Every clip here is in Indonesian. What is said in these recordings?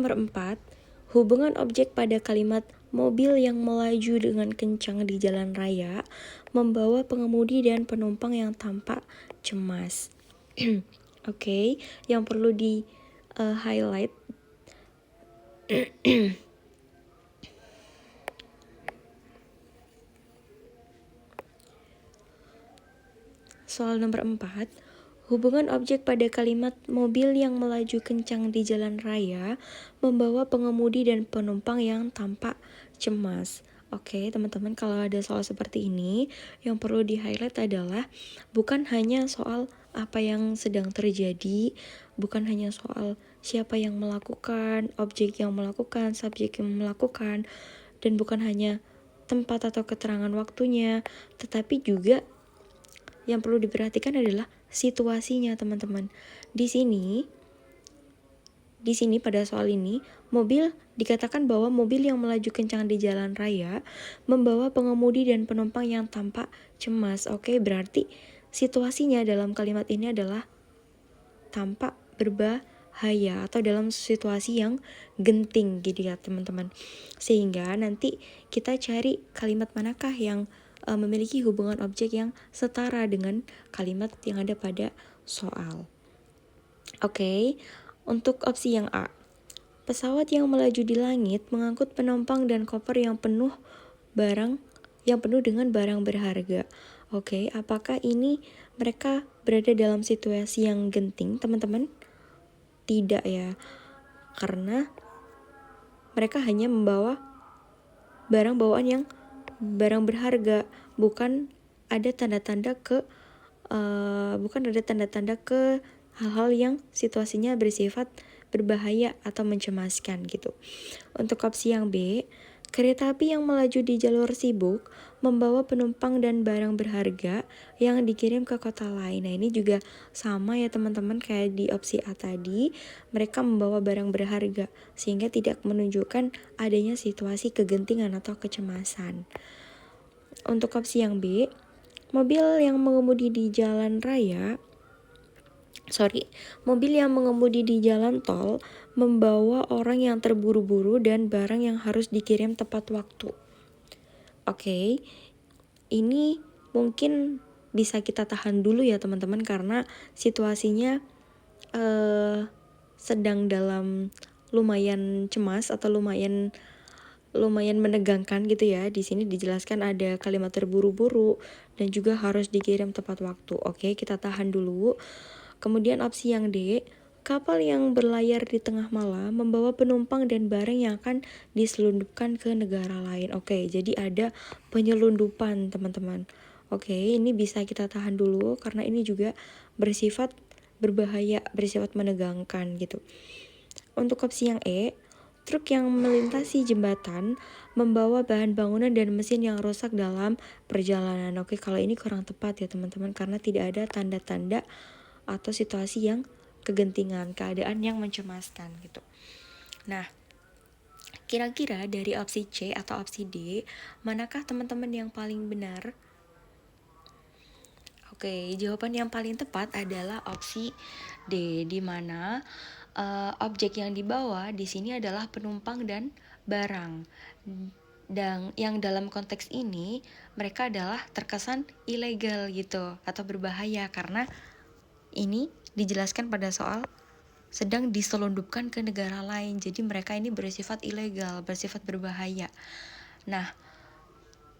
Nomor 4, hubungan objek pada kalimat mobil yang melaju dengan kencang di jalan raya membawa pengemudi dan penumpang yang tampak cemas. Oke, yang perlu di highlight soal nomor 4, hubungan objek pada kalimat mobil yang melaju kencang di jalan raya membawa pengemudi dan penumpang yang tampak cemas. Oke, teman-teman, kalau ada soal seperti ini, yang perlu di-highlight adalah bukan hanya soal apa yang sedang terjadi, bukan hanya soal siapa yang melakukan, objek yang melakukan, subjek yang melakukan, dan bukan hanya tempat atau keterangan waktunya, tetapi juga yang perlu diperhatikan adalah situasinya, teman-teman. Di sini pada soal ini, mobil dikatakan bahwa mobil yang melaju kencang di jalan raya membawa pengemudi dan penumpang yang tampak cemas. Oke, berarti situasinya dalam kalimat ini adalah tampak berbahaya atau dalam situasi yang genting gitu ya, teman-teman. Sehingga nanti kita cari kalimat manakah yang memiliki hubungan objek yang setara dengan kalimat yang ada pada soal. Oke, untuk opsi yang A. Pesawat yang melaju di langit mengangkut penumpang dan koper yang penuh dengan barang berharga. Oke, apakah ini mereka berada dalam situasi yang genting, teman-teman? Tidak ya, karena mereka hanya membawa barang bawaan yang barang berharga, bukan ada tanda-tanda ke hal-hal yang situasinya bersifat berbahaya atau mencemaskan gitu. Untuk opsi yang B, kereta api yang melaju di jalur sibuk membawa penumpang dan barang berharga yang dikirim ke kota lain. Nah, ini juga sama ya teman-teman kayak di opsi A tadi, mereka membawa barang berharga sehingga tidak menunjukkan adanya situasi kegentingan atau kecemasan. Untuk opsi yang B, mobil yang mengemudi di jalan tol membawa orang yang terburu-buru dan barang yang harus dikirim tepat waktu. Oke, ini mungkin bisa kita tahan dulu ya teman-teman karena situasinya sedang dalam lumayan cemas atau lumayan menegangkan gitu ya. Di sini dijelaskan ada kalimat terburu-buru dan juga harus dikirim tepat waktu. Oke, kita tahan dulu. Kemudian opsi yang D, kapal yang berlayar di tengah malam membawa penumpang dan barang yang akan diselundupkan ke negara lain. Oke, jadi ada penyelundupan, teman-teman. Oke, ini bisa kita tahan dulu karena ini juga bersifat berbahaya, bersifat menegangkan gitu. Untuk opsi yang E, truk yang melintasi jembatan membawa bahan bangunan dan mesin yang rusak dalam perjalanan. Oke, kalau ini kurang tepat ya teman-teman karena tidak ada tanda-tanda atau situasi yang kegentingan, keadaan yang mencemaskan gitu. Nah, kira-kira dari opsi C atau opsi D, manakah teman-teman yang paling benar? Oke, jawaban yang paling tepat adalah opsi D, di mana objek yang dibawa di sini adalah penumpang dan barang. Dan yang dalam konteks ini mereka adalah terkesan ilegal gitu atau berbahaya karena ini dijelaskan pada soal sedang diselundupkan ke negara lain. Jadi mereka ini bersifat ilegal, bersifat berbahaya. Nah,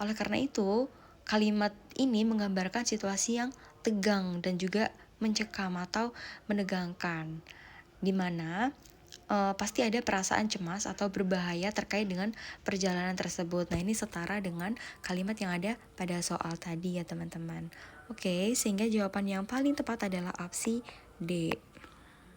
oleh karena itu, kalimat ini menggambarkan situasi yang tegang dan juga mencekam atau menegangkan, di mana pasti ada perasaan cemas atau berbahaya terkait dengan perjalanan tersebut. Nah, ini setara dengan kalimat yang ada pada soal tadi ya teman-teman. Oke, sehingga jawaban yang paling tepat adalah opsi D.